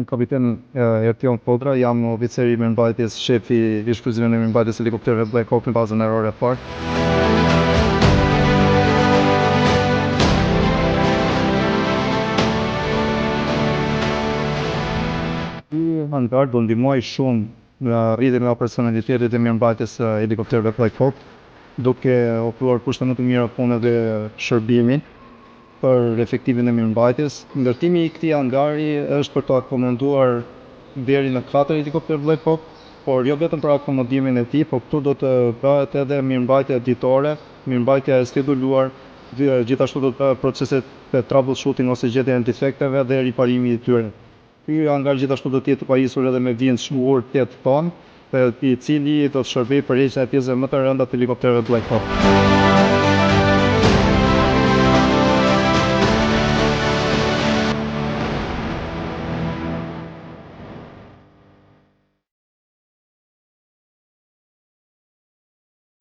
Kapiten Ertion Kodra, jam oficer i mirëmbajtjes, shefi i shfrytëzimit të mirëmbajtjes helikopterëve Black Hawk në bazën ajrore e parë. Ky hangar do ndihmoj shumë në rritjen e operacionalitetit të mirëmbajtjes së helikopterëve Black Hawk, duke ofruar kushte më të mira pune dhe shërbimi për efektivin e mirëmbajtjes. Ndërtimi i këtij hangari është për të akomoduar deri në 4 helikopter Black Hawk, por jo vetëm për akomodimin e tij, por këtu do të bëhet edhe mirëmbajtja ditore, mirëmbajtja e skeduluar, gjithashtu do të bëhet proceset e troubleshooting ose gjetja e defekteve dhe riparimi i tyre. Ky hangar gjithashtu do të jetë pajisur edhe me vijën shmuar 8 ton, i cili do të shërbejë për heqjen e pjesëve më të rënda të helikopterëve Black Hawk.